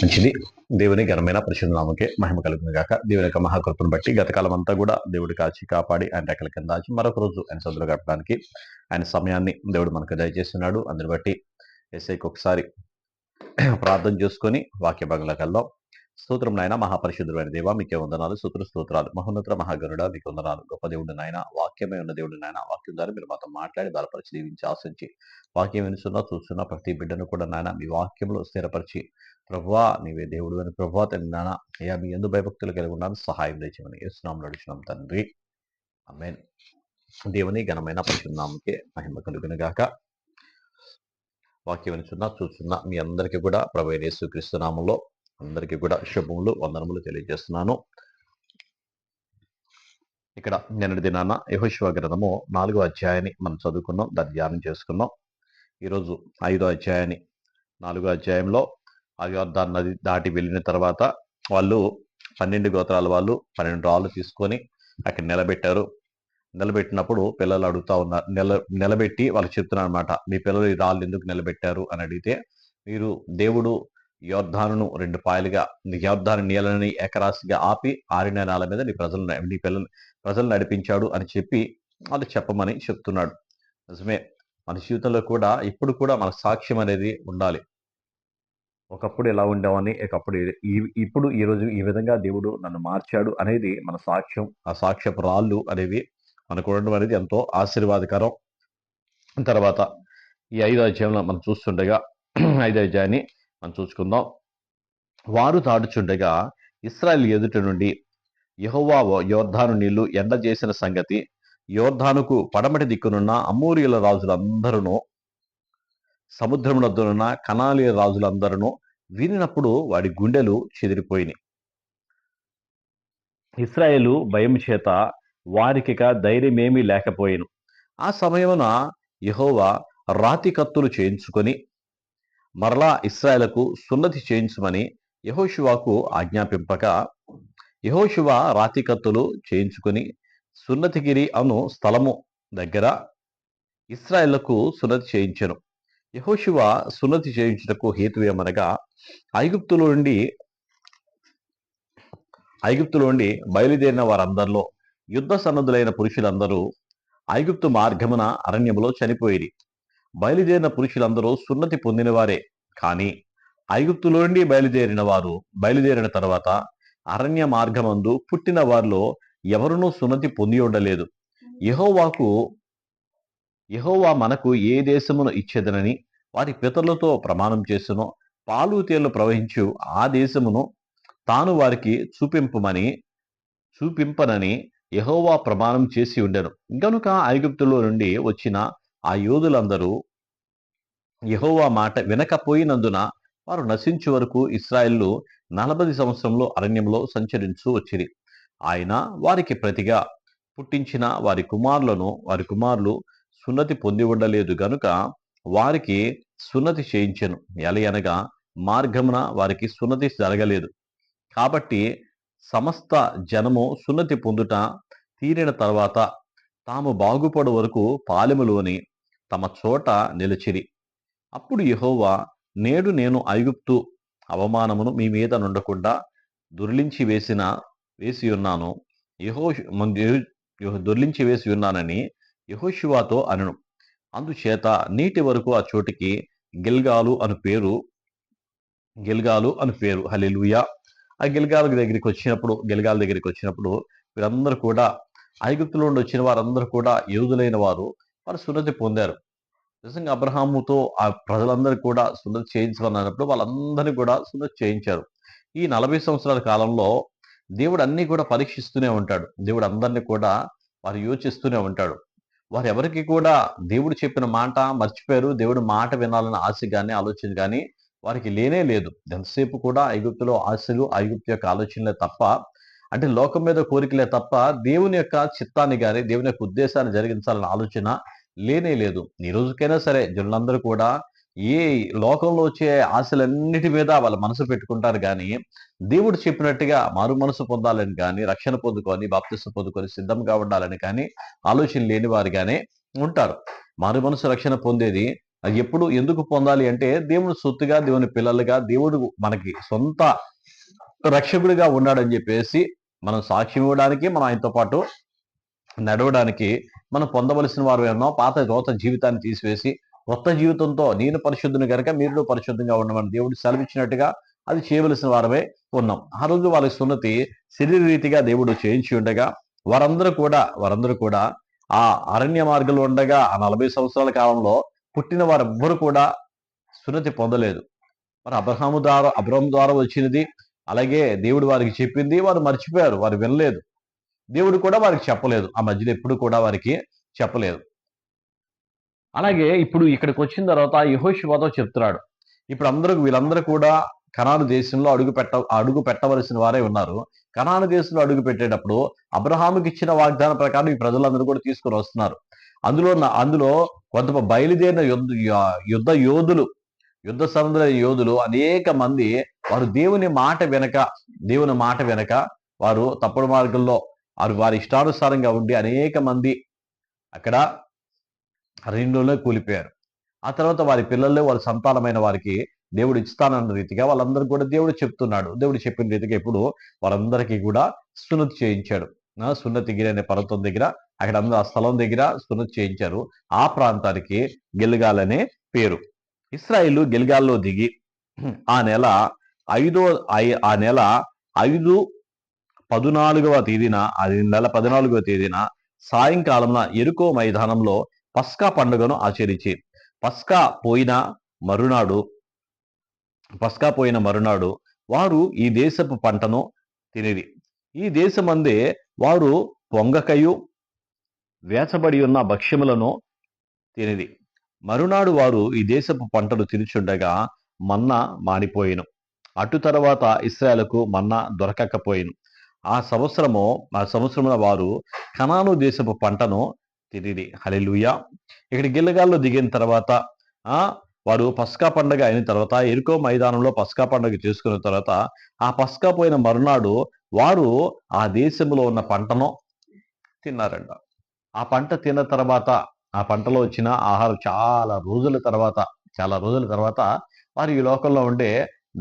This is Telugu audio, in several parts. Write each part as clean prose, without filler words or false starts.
మంచిది. దేవుని ఘనమైన పరిశుద్ధ నామముకే మహిమ కలుగును గాక. దేవుని యొక్క మహాకృపను బట్టి గతకాలం అంతా కూడా దేవుడు కాచి కాపాడి ఆయన రెక్కల కింద దాచి మరొక రోజు ఆయన సన్నిధిలో గడపడానికి ఆయన సమయాన్ని దేవుడు మనకు దయచేస్తున్నాడు. అందుని బట్టి యేసయ్యకు ఒకసారి ప్రార్థన చేసుకొని వాక్య భాగంలోకి వెళ్దాం. స్తోత్రం నాయన, మహాపరిశుద్ధుడైన దేవ మీకే వందనాలు, స్తోత్రాలు. మహోన్నత మహాగరుడ మీకు వందనాలు. గొప్ప దేవుడు నాయన, వాక్యమే ఉన్న దేవుడు నాయన. వాక్యం ద్వారా మీరు మాతో మాట్లాడి బలపరిచి దీవించి ఆశించి వాక్యం వినుస్తున్నా చూస్తున్నా ప్రతి బిడ్డను కూడా నాయన మీ వాక్యంలో స్థిరపరిచి ప్రభువా నీవే దేవుడు అని ప్రభువా తండ్రి నాయన అయ్యా మీ ఎందు భయభక్తులు కలిగి ఉన్నాను, సహాయం తెచ్చమని యేసునామములో అడుగుచున్నాం తండ్రి, ఆమేన్. దేవుని ఘనమైన పరిశుద్ధ నామముకే మహిమ కలుగును గాక. వాక్యం వినుచున్నా చూస్తున్నా మీ అందరికీ కూడా ప్రభువైన యేసుక్రీస్తు నామములో అందరికీ కూడా శుభములు వందనములు తెలియజేస్తున్నాను. ఇక్కడ నిన్నటి దినాన యెహోషువ గ్రంథము 4వ అధ్యాయాన్ని మనం చదువుకున్నాం, దాన్ని ధ్యానం చేసుకున్నాం. ఈరోజు 5వ అధ్యాయాన్ని 4వ అధ్యాయంలో ఆ యొర్దాను నది దాటి వెళ్ళిన తర్వాత వాళ్ళు 12 గోత్రాల వాళ్ళు 12 రాళ్ళు తీసుకొని అక్కడ నిలబెట్టారు. నిలబెట్టినప్పుడు పిల్లలు అడుగుతా ఉన్నారు, నిలబెట్టి వాళ్ళు చెప్తున్నారు అనమాట, మీ పిల్లలు ఈ రాళ్ళు ఎందుకు నిలబెట్టారు అని అడిగితే, మీరు దేవుడు యొర్దానును 2 పాయలుగా యొర్దాను నీళ్ళని ఏకరాశిగా ఆపి ఆరిన నేల మీద నీ ప్రజలు నడిపించాడు అని చెప్పి వాళ్ళు చెప్పమని చెప్తున్నాడు. నిజమే, మన జీవితంలో కూడా ఇప్పుడు కూడా మన సాక్ష్యం అనేది ఉండాలి. ఒకప్పుడు ఎలా ఉండేవాడిని, ఇప్పుడు ఈ రోజు ఈ విధంగా దేవుడు నన్ను మార్చాడు అనేది మన సాక్ష్యం. ఆ సాక్ష్యపు రాళ్ళు అనేవి మనకు ఉండడం అనేది ఎంతో ఆశీర్వాదకరం. తర్వాత ఈ 5వ అధ్యాయంలో మనం చూస్తుండగా 5వ అధ్యాయాన్ని మనం చూసుకుందాం. వారు దాటుచుండగా ఇశ్రాయేలు ఎదుట నుండి యెహోవా యొర్దాను నీళ్లు ఎండ చేసిన సంగతి యొర్దానుకు పడమటి దిక్కునున్న అమోరీయుల రాజులందరూ సముద్రమునొద్దనున్న కనానీయుల రాజులందరూ వినినప్పుడు వాడి గుండెలు చెదిరిపోయినాయి. ఇశ్రాయేలు భయం చేత వారికిక ధైర్యమేమీ లేకపోయెను. ఆ సమయమున యెహోవా రాతి కత్తులు చేయించుకొని మరలా ఇశ్రాయేలుకు సున్నతి చేయించమని యెహోషువకు ఆజ్ఞాపింపగా, యెహోషువ రాతి కత్తులు చేయించుకొని సున్నతిగిరి అను స్థలము దగ్గర ఇశ్రాయేలుకు సున్నతి చేయించెను. యెహోషువ సున్నతి చేయించుటకు హేతు ఏమనగా, ఐగుప్తులో నుండి బయలుదేరిన వారందరిలో యుద్ధ సన్నద్ధులైన పురుషులందరూ ఐగుప్తు మార్గమున అరణ్యములో చనిపోయిరి. బయలుదేరిన పురుషులందరూ సున్నతి పొందినవారే, కానీ ఐగుప్తులో నుండి బయలుదేరిన తర్వాత అరణ్య మార్గమందు పుట్టిన వారిలో ఎవరునూ సున్నతి పొంది ఉండలేదు. యెహోవా మనకు ఏ దేశమును ఇచ్చేదనని వారి పితరులతో ప్రమాణం చేసెనో, పాలు తేళ్లు ప్రవహించు ఆ దేశమును తాను వారికి చూపింపనని యెహోవా ప్రమాణం చేసి ఉండెను. గనుక ఐగుప్తులో నుండి వచ్చిన ఆ యోధులందరూ యెహోవా మాట వినకపోయినందున వారు నశించు వరకు ఇశ్రాయేలు 40 సంవత్సరంలో అరణ్యంలో సంచరించు వచ్చిరి. ఆయన వారికి ప్రతిగా పుట్టించిన వారి కుమారులు సున్నతి పొంది ఉండలేదు గనుక వారికి సున్నతి చేయించెను. ఎలయనగా మార్గమున వారికి సున్నతి జరగలేదు. కాబట్టి సమస్త జనము సున్నతి పొందుట తీరిన తర్వాత తాము బాగుపడు వరకు పాలెములోని తమ చోట నిలిచిరి. అప్పుడు యెహోవా, నేడు నేను ఐగుప్తు అవమానమును మీ మీద నుండకుండా దొర్లించి వేసి ఉన్నానని యెహోషువతో అనెను. అందుచేత నీటి వరకు ఆ చోటికి గిల్గాలు అను పేరు. హల్లెలూయా. ఆ గిల్గాల్ దగ్గరికి వచ్చినప్పుడు వీరందరూ కూడా ఐగుప్తులో నుండి వచ్చిన వారందరూ కూడా యూదులైన వారు సున్నతి పొందారు. నిజంగా అబ్రహాముతో ఆ ప్రజలందరూ కూడా సున్నతి చేయించాలన్నప్పుడు వాళ్ళందరినీ కూడా సున్నతి చేయించారు. ఈ 40 సంవత్సరాల కాలంలో దేవుడు అన్ని కూడా పరీక్షిస్తూనే ఉంటాడు. దేవుడు అందరినీ కూడా వారు యోచిస్తూనే ఉంటాడు. వారు ఎవరికి కూడా దేవుడు చెప్పిన మాట మర్చిపోయారు. దేవుడు మాట వినాలన్న ఆశ కానీ ఆలోచన కానీ వారికి లేనే లేదు. ఎంతసేపు కూడా ఐగుప్తులో ఆశలు, ఐగుప్తు యొక్క ఆలోచనలే తప్ప, అంటే లోకం మీద కోరికలే తప్ప దేవుని యొక్క చిత్తాన్ని కానీ దేవుని యొక్క ఉద్దేశాన్ని జరిగించాలన్న ఆలోచన లేనే లేదు. ఈ రోజుకైనా సరే జనులందరూ కూడా ఏ లోకంలో వచ్చే ఆశలన్నిటి మీద వాళ్ళ మనసు పెట్టుకుంటారు కానీ దేవుడు చెప్పినట్టుగా మారు మనసు పొందాలని కానీ, రక్షణ పొందుకొని బాప్తిసం పొందుకొని సిద్ధంగా ఉండాలని కానీ ఆలోచన లేని వారిగానే ఉంటారు. మారు మనసు రక్షణ పొందేది అది ఎప్పుడు ఎందుకు పొందాలి అంటే దేవుని సొత్తుగా, దేవుని పిల్లలుగా, దేవుడు మనకి సొంత రక్షకుడిగా ఉన్నాడని చెప్పేసి మనం సాక్ష్యం ఇవ్వడానికి, మనం ఆయనతో పాటు నడవడానికి మనం పొందవలసిన వారు ఉన్నాం. రోత జీవితాన్ని తీసివేసి కొత్త జీవితంతో నేను పరిశుద్ధుని కనుక మీరు పరిశుద్ధంగా ఉండమని దేవుడు సెలవిచ్చినట్టుగా అది చేయవలసిన వారమే ఉన్నాం. ఆ రోజు వాళ్ళకి సున్నతి శరీర రీతిగా దేవుడు చేయించి ఉండగా వారందరూ కూడా ఆ అరణ్య మార్గంలో ఉండగా ఆ 40 సంవత్సరాల కాలంలో పుట్టిన వారెవ్వరూ కూడా సున్నతి పొందలేదు. మరి అబ్రహాం ద్వారా వచ్చినది, అలాగే దేవుడు వారికి చెప్పింది వారు మర్చిపోయారు, వారు వినలేదు. దేవుడు కూడా వారికి చెప్పలేదు, ఆ మధ్యలో ఎప్పుడు కూడా వారికి చెప్పలేదు. అలాగే ఇప్పుడు ఇక్కడికి వచ్చిన తర్వాత యెహోషువతో చెప్తున్నాడు. ఇప్పుడు వీళ్ళందరూ కూడా కనాను దేశంలో అడుగు పెట్టవలసిన వారే ఉన్నారు. కనాను దేశంలో అడుగు పెట్టేటప్పుడు అబ్రహాముకి ఇచ్చిన వాగ్దానం ప్రకారం ఈ ప్రజలందరూ కూడా తీసుకొని వస్తున్నారు. అందులో కొంత బయలుదేరిన యుద్ధ సన్నద్ధ యోధులు అనేక మంది వారు దేవుని మాట వెనక వారు తప్పుడు మార్గంలో వారి ఇష్టానుసారంగా ఉండి అనేక మంది అక్కడ అరణ్యంలోనే కూలిపోయారు. ఆ తర్వాత వారి పిల్లల్లో వారి సంతానమైన వారికి దేవుడు ఇస్తానన్న రీతిగా వాళ్ళందరూ కూడా దేవుడు చెప్తున్నాడు. దేవుడు చెప్పిన రీతిగా ఇప్పుడు వాళ్ళందరికీ కూడా సున్నతి చేయించాడు. సున్నతి గిరి అనే పర్వతం దగ్గర అక్కడ అందరూ ఆ స్థలం దగ్గర సున్నతి చేయించారు. ఆ ప్రాంతానికి గిల్గాల్ అనే పేరు. ఇశ్రాయేలు గిల్గాల్లో దిగి ఆ నెల 5/14వ తేదీన, అది నెల 14వ తేదీన సాయంకాలం ఎరుకో మైదానంలో పస్కా పండుగను ఆచరించి పస్కా పోయిన మరునాడు వారు ఈ దేశపు పంటను తినిరి. ఈ దేశమందే వారు పొంగకయు వేచబడి ఉన్న భక్ష్యములను తినిరి. మరునాడు వారు ఈ దేశపు పంటను తినుచుండగా మన్నా మానిపోయిను. అటు తర్వాత ఇశ్రాయేలుకు మన్నా దొరకకపోయిను. ఆ సంవత్సరమున వారు కనాను దేశపు పంటను తినిరి. హల్లెలూయా. ఇక్కడ గిల్గాల్లో దిగిన తర్వాత వారు పస్కా పండుగ అయిన తర్వాత ఎరుకో మైదానంలో పస్కా పండుగ చేసుకున్న తర్వాత ఆ పస్కా పోయిన మరునాడు వారు ఆ దేశంలో ఉన్న పంటను తిన్నారంట. ఆ పంట తిన్న తర్వాత ఆ పంటలో వచ్చిన ఆహారం చాలా రోజుల తర్వాత వారు ఈ లోకంలో ఉండే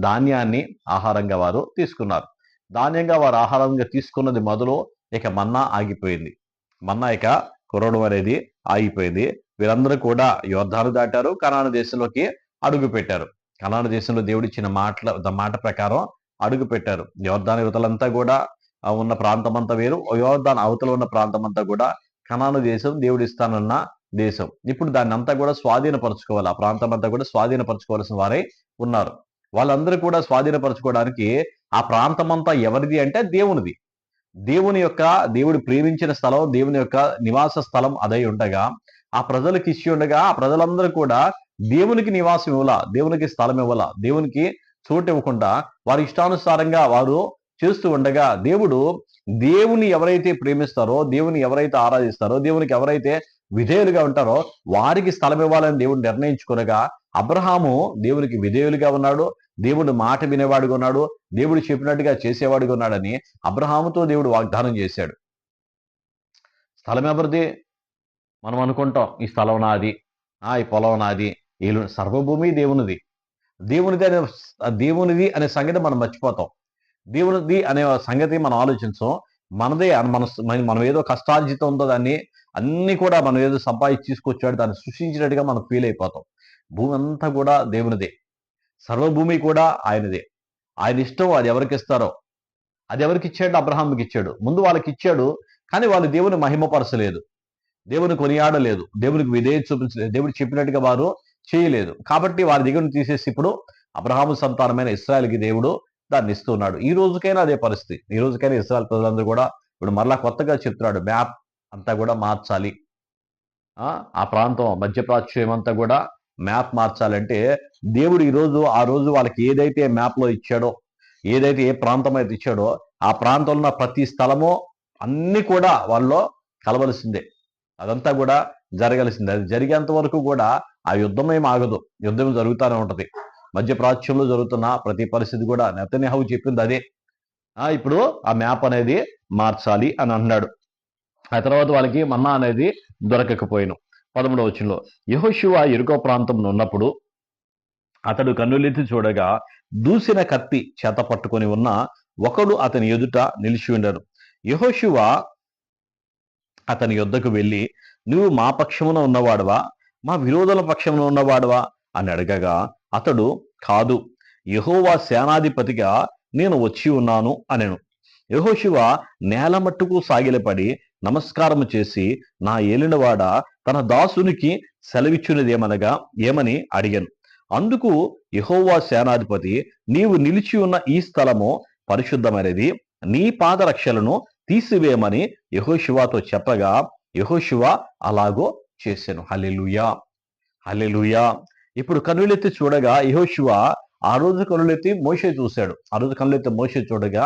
ధాన్యాన్ని ఆహారంగా వారు తీసుకున్నారు. ధాన్యంగా వారు ఆహారంగా తీసుకున్నది మొదలు ఇక మన్నా ఆగిపోయింది. మన్నా ఇక కురవడం అనేది ఆగిపోయింది. వీరందరూ కూడా యోర్దాను దాటారు, కనాను దేశంలోకి అడుగు పెట్టారు. కనాను దేశంలో దేవుడిచ్చిన మాట ప్రకారం అడుగు పెట్టారు. యోర్దాను యువతలంతా కూడా ఉన్న ప్రాంతం అంతా వేరు, యోర్దాను అవతల ఉన్న ప్రాంతం అంతా కూడా కనాను దేశం, దేవుడు ఇస్తానన్న దేశం. ఇప్పుడు దాన్ని అంతా కూడా స్వాధీనపరచుకోవాలి. ఆ ప్రాంతం అంతా కూడా స్వాధీనపరచుకోవాల్సిన వారై ఉన్నారు. వాళ్ళందరూ కూడా స్వాధీనపరచుకోవడానికి ఆ ప్రాంతం అంతా ఎవరిది అంటే దేవునిది. దేవుడు ప్రేమించిన స్థలం, దేవుని యొక్క నివాస స్థలం అదై ఉండగా ఆ ప్రజలకు ఇచ్చి ఉండగా ఆ ప్రజలందరూ కూడా దేవునికి నివాసం ఇవ్వాల, దేవునికి స్థలం ఇవ్వాల, దేవునికి చోటు ఇవ్వకుండా వారి ఇష్టానుసారంగా వారు చేస్తూ ఉండగా దేవుని ఎవరైతే ప్రేమిస్తారో, దేవుని ఎవరైతే ఆరాధిస్తారో, దేవునికి ఎవరైతే విధేయులుగా ఉంటారో వారికి స్థలం ఇవ్వాలని దేవుడు నిర్ణయించుకునగా అబ్రహాము దేవునికి విధేయులుగా ఉన్నాడు, దేవుడు మాట వినేవాడుగా ఉన్నాడు, దేవుడు చెప్పినట్టుగా చేసేవాడుగా ఉన్నాడని అబ్రహాముతో దేవుడు వాగ్దానం చేశాడు. స్థలం ఎవరిది? మనం అనుకుంటాం ఈ స్థలం నాది, ఈ పొలం నాది, సర్వభూమి దేవునిది. దేవునిది అనే సంగతి మనం మర్చిపోతాం. దేవునిది అనే సంగతి మనం ఆలోచించాం. మనదే మనం ఏదో కష్టార్జితం ఉందో దాన్ని అన్ని కూడా మనం ఏదో సంపాదించి తీసుకొచ్చాడు, దాన్ని సృష్టించినట్టుగా మనం ఫీల్ అయిపోతాం. భూమి అంతా కూడా దేవునిదే, సర్వభూమి కూడా ఆయనదే. ఆయన ఇష్టం అది ఎవరికి ఇస్తారో, అది ఎవరికి ఇచ్చాడు? అబ్రహాంకి ఇచ్చాడు. ముందు వాళ్ళకి ఇచ్చాడు, కానీ వాళ్ళు దేవుని మహిమపరచలేదు, దేవుని కొనియాడలేదు, దేవునికి విధేయత చూపించలేదు, దేవుడు చెప్పినట్టుగా వారు చేయలేదు. కాబట్టి వారి దగ్గర తీసేసి ఇప్పుడు అబ్రహాము సంతానమైన ఇశ్రాయేలుకి దేవుడు దాన్ని ఇస్తున్నాడు. ఈ రోజుకైనా అదే పరిస్థితి. ఈ రోజుకైనా ఇశ్రాయేల్ ప్రజలందరూ కూడా ఇప్పుడు మరలా కొత్తగా చెప్తున్నాడు, మ్యాప్ అంతా కూడా మార్చాలి. ఆ ప్రాంతం మధ్యప్రాచ్యం అంతా కూడా మ్యాప్ మార్చాలంటే దేవుడు ఆ రోజు వాళ్ళకి ఏదైతే మ్యాప్ లో ఇచ్చాడో, ఏదైతే ఏ ప్రాంతం అయితే ఇచ్చాడో ఆ ప్రాంతంలో ఉన్న ప్రతి స్థలము అన్ని కూడా వాళ్ళలో కలవలసిందే, అదంతా కూడా జరగాల్సిందే. అది జరిగేంత వరకు కూడా ఆ యుద్ధం ఏం ఆగదు, యుద్ధం జరుగుతూనే ఉంటది. మధ్యప్రాచ్యంలో జరుగుతున్న ప్రతి పరిస్థితి కూడా నెతన్యాహు చెప్పింది అదే. ఇప్పుడు ఆ మ్యాప్ అనేది మార్చాలి అని అన్నాడు. ఆ తర్వాత వాళ్ళకి మన్నా అనేది దొరకకపోయాను. 13వ వచనంలో యెహోషువ యెరికో ప్రాంతంలో ఉన్నప్పుడు అతడు కన్నులెత్తి చూడగా దూసిన కత్తి చేత పట్టుకొని ఉన్న ఒకడు అతని ఎదుట నిలిచి ఉండరు. యెహోషువ అతని యొద్దకు వెళ్ళి, నువ్వు మా పక్షమున ఉన్నవాడవా, మా విరోధుల పక్షమున ఉన్నవాడవా అని అడగగా అతడు, కాదు, యెహోవా సేనాధిపతిగా నేను వచ్చి ఉన్నాను అనెను. యెహోషువ నేల మట్టుకు సాగిలపడి నమస్కారము చేసి, నా ఏలినవాడ తన దాసునికి సెలవిచ్చున్నదేమనగా ఏమని అడిగాను. అందుకు యెహోవా సేనాధిపతి, నీవు నిలిచి ఉన్న ఈ స్థలము పరిశుద్ధమైనది, నీ పాదరక్షలను తీసివేయమని యెహోషువతో చెప్పగా యెహోషువ అలాగో చేసెను. హల్లెలూయా, హల్లెలూయా. ఇప్పుడు కన్నులెత్తి చూడగా యెహోషువ ఆ రోజు కన్నులెత్తి మోషే చూశాడు. ఆ రోజు కన్నులెత్తి మోషే చూడగా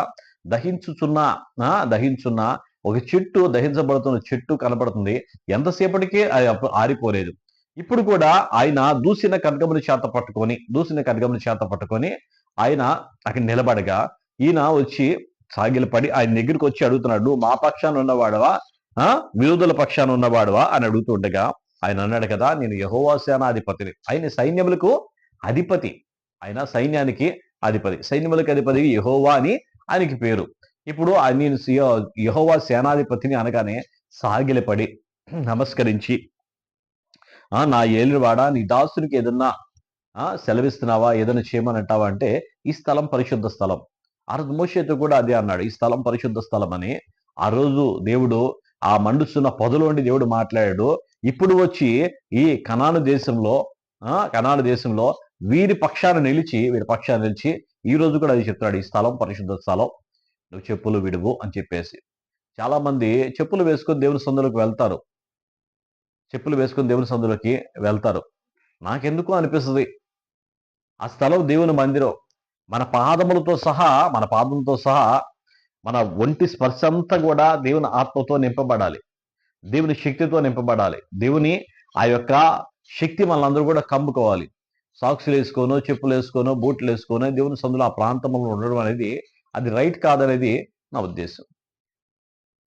దహించున్న ఒక చెట్టు, దహించబడుతున్న చెట్టు కనబడుతుంది. ఎంతసేపటికి అది ఆరిపోలేదు. ఇప్పుడు కూడా ఆయన దూసిన ఖడ్గమును చేత పట్టుకొని ఆయన అక్కడ నిలబడగా ఈయన వచ్చి సాగిలపడి ఆయన దగ్గరికి వచ్చి అడుగుతున్నాడు, నువ్వు మా పక్షాన ఉన్నవాడవా, విరోధుల పక్షాన ఉన్నవాడవా అని అడుగుతుండగా ఆయన అన్నాడు కదా, నేను యెహోవా సేనాధిపతిని. ఆయన సైన్యములకు అధిపతి, ఆయన సైన్యానికి అధిపతి, సైన్యములకు అధిపతి యెహోవా అని ఆయనకి పేరు. ఇప్పుడు నేను యెహోవా సేనాధిపతిని అనగానే సాగిలపడి నమస్కరించి, నా ఏలినవాడా, నీ దాసునికి ఏదన్నా సెలవిస్తున్నావా, ఏదైనా చేయమని అంటావా అంటే, ఈ స్థలం పరిశుద్ధ స్థలం. ఆ రోజు మోషేతో కూడా అదే అన్నాడు, ఈ స్థలం పరిశుద్ధ స్థలం అని. ఆ రోజు దేవుడు ఆ మండుస్తున్న పొదలోండి దేవుడు మాట్లాడాడు. ఇప్పుడు వచ్చి ఈ కనాను దేశంలో వీరి పక్షాన నిలిచి ఈ రోజు కూడా అది చెప్తాడు, ఈ స్థలం పరిశుద్ధ స్థలం, నువ్వు చెప్పులు విడువు అని చెప్పేసి. చాలా మంది చెప్పులు వేసుకొని దేవుని సందులోకి వెళ్తారు. నాకెందుకు అనిపిస్తుంది, ఆ స్థలం దేవుని మందిరం. మన పాదంతో సహా మన ఒంటి స్పర్శ అంతా కూడా దేవుని ఆత్మతో నింపబడాలి, దేవుని శక్తితో నింపబడాలి. దేవుని ఆ యొక్క శక్తి మనందరూ కూడా కమ్ముకోవాలి. సాక్సులు వేసుకోనో, చెప్పులు వేసుకోనో, బూట్లు వేసుకోనో దేవుని సందులో ఆ ప్రాంతంలో ఉండడం అనేది అది రైట్ కాదనేది నా ఉద్దేశం.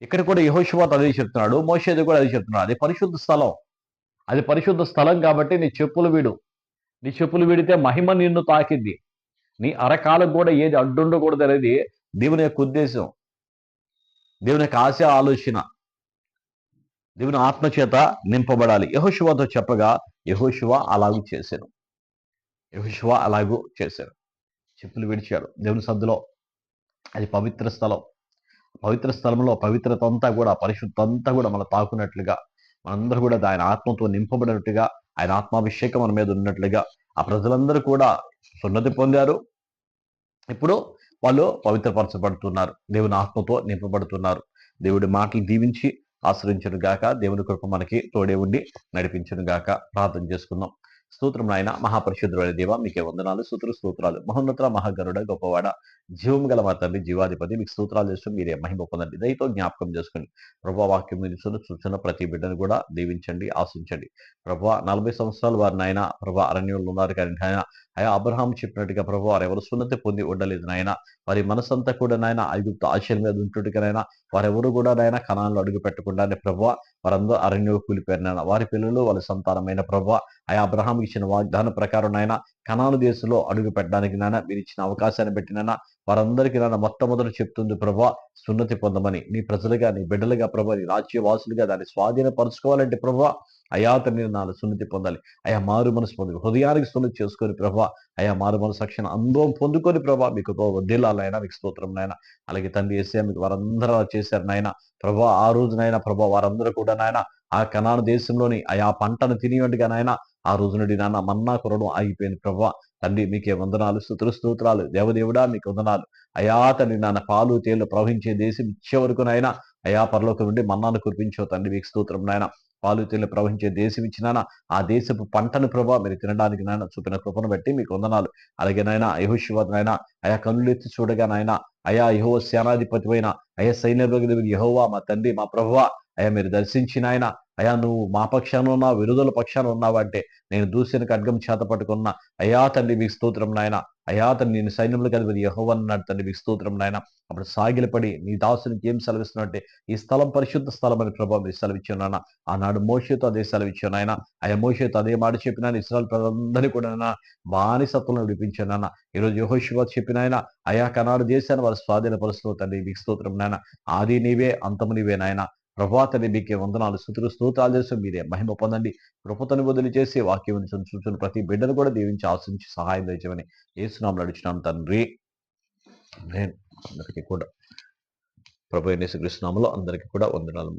ఇక్కడ కూడా యెహోషువతో అదే చెప్తున్నాడు, మోషేది కూడా అదే చెప్తున్నాడు. అది పరిశుద్ధ స్థలం కాబట్టి నీ చెప్పులు విడితే మహిమ నిన్ను తాకిద్ది. నీ అరకాలకు కూడా ఏది అడ్డుండకూడదు అనేది దేవుని యొక్క ఉద్దేశం, దేవుని యొక్క ఆశ, ఆలోచన. దేవుని ఆత్మచేత నింపబడాలి. యెహోషువతో చెప్పగా యెహోషువ అలాగూ చేశాడు. చెప్పులు విడిచాడు దేవుని సద్దులో. అది పవిత్ర స్థలంలో పవిత్రత అంతా కూడా, పరిశుద్ధ అంతా కూడా మనం తాకున్నట్లుగా, మనందరూ కూడా ఆయన ఆత్మతో నింపబడినట్టుగా, ఆయన ఆత్మాభిషేకం మన మీద ఉన్నట్లుగా ఆ ప్రజలందరూ కూడా సున్నతి పొందారు. ఇప్పుడు వాళ్ళు పవిత్రపరచబడుతున్నారు, దేవుని ఆత్మతో నింపబడుతున్నారు. దేవుడి మాటలు దీవించి ఆశ్రయించును గాక. దేవుని కృప మనకి తోడే ఉండి నడిపించును గాక. ప్రార్థన చేసుకుందాం. స్తోత్రం నాయన, మహాపరిశుద్ధుడైన దేవ, మీకే వందనాలు, స్తోత్రాలు. మహోన్నత, మహాగరుడ, గొప్పవాడ, జీవం గల మా తండ్రి, జీవాధిపతి, మీకు స్తోత్రాలు చేస్తూ మీరే మహిమ పొందండి. దయతో జ్ఞాపకం చేసుకుని ప్రభా వాక్యం చూస్తున్న ప్రతి బిడ్డను కూడా దీవించండి, ఆశించండి. ప్రభా 40 సంవత్సరాలు వారు నాయన ప్రభా అరణ్యంలో ఉన్నారు, కానీ నాయన అయా అబ్రహాం చెప్పినట్టుగా ప్రభు వారు ఎవరు సున్నతి పొంది ఉండలేదు నాయన. వారి మనసంతా కూడా నాయన ఐగుప్తు ఆశల మీద ఉంటుండగానైనా వారెవరు కూడా నాయన కనాన్లో అడుగు పెట్టకుండానే ప్రభు వారందరూ అరణ్యం కూలిపోయారు నాయన. వారి పిల్లలు వాళ్ళ సంతానమైన ప్రభు అయా అబ్రహాం ఇచ్చిన వాగ్దానం ప్రకారం నాయన కనాను దేశంలో అడుగు పెట్టడానికి నాయన మీరు ఇచ్చిన అవకాశాన్ని పెట్టినైనా వారందరికీ నాయన మొట్టమొదటి చెప్తుంది ప్రభు, సున్నతి పొందమని. నీ ప్రజలుగా, నీ బిడ్డలుగా ప్రభు, నీ రాజ్యవాసులుగా దాన్ని స్వాధీనపరచుకోవాలంటే ప్రభు అయా తండ్రి నాన్న సున్నతి పొందాలి. అయా మారు మనసు పొంది హృదయానికి సున్నతి చేసుకొని ప్రభా, అయా మారు మనసు సాక్షిని అనుభవం పొందుకొని ప్రభా మీకు వద్దేలాలైనా మీకు స్తోత్రం నాయన. అలాగే తండ్రి యేసయ్య మీకు వారందరూ చేశారు నాయన ప్రభా. ఆ రోజు నాయన ప్రభా వారందరూ కూడా నాయన ఆ కనాను దేశంలోని ఆయా పంటను తినివంటిగా నాయన ఆ రోజు నుండి నాన్న మన్నా కొరడం ఆగిపోయింది ప్రభా. తండ్రి మీకే వందనాలు, స్తోత్రాలు. దేవదేవుడా మీకు వందనాలు. అయా తండ్రి నాన్న పాలు తేళ్లు ప్రవహించే దేశం ఇచ్చే వరకు నాయన అయా పరలోకం నుండి మన్నాను కురిపించవు తండ్రి మీకు స్తోత్రం నాయన. పాలు తేళ్లు ప్రవహించే దేశం ఇచ్చినానా ఆ దేశపు పంటను ప్రభా మీరు తినడానికి నాయన చూపిన కృపను బట్టి మీకు వందనాలు. అలాగే నాయన యెహోషువ నాయన అయా కన్నులెత్తి చూడగా నాయన అయా యెహోవా సేనాధిపతి అయిన అయా సైన్య యెహోవా మా తండ్రి మా ప్రభువా అయ్యా మీరు దర్శించిన ఆయన, అయ్యా నువ్వు మా పక్షాన ఉన్నావు, విరోధుల పక్షాన ఉన్నావంటే నేను దూసిన ఖడ్గం చేత పట్టుకున్న అయ్యా తండ్రి మీకు స్తోత్రం నాయన. అయ్యా తండ్రి నేను సైన్యములకు అధిపతి యెహోవా అన్నాడు తండ్రి మీకు స్తోత్రం నాయన. అప్పుడు సాగిలపడి నీ దాసునికి ఏం సెలవిస్తున్నట్టే ఈ స్థలం పరిశుద్ధ స్థలం అని ప్రభావ మీరు సెలవిచ్చున్నాయన. ఆనాడు మోషేతో అదే సెలవిచ్చాను ఆయన. అయ్యా మోషేతో అదే మాట చెప్పినాను. ఇశ్రాయేలు ప్రజలందరినీ కూడా నాయన బానిసత్వంలో విడిపించాను నాయన. ఈరోజు యెహోషువ చెప్పిన ఆయన అయా కనాడు దేశాన్ని వారు స్వాధీనపరుస్తూ తండ్రి మీకు స్తోత్రం నాయన. ఆది నీవే అంతము నీవే నాయన. ప్రభువా తండ్రి మీకే వందనాలు స్తుతులు స్తోత్రాలు చేస్తూ మీరే మహిమ పొందండి. కృపతను బదులు చేసి వాక్యం చూస్తున్న ప్రతి బిడ్డను కూడా దీవించి ఆశించి సహాయం దయచేయమని యేసునామములో అడుగుచున్నాను తండ్రి. నేను అందరికీ కూడా ప్రభు యేసుక్రీస్తు నామములో అందరికీ కూడా వందనాలు.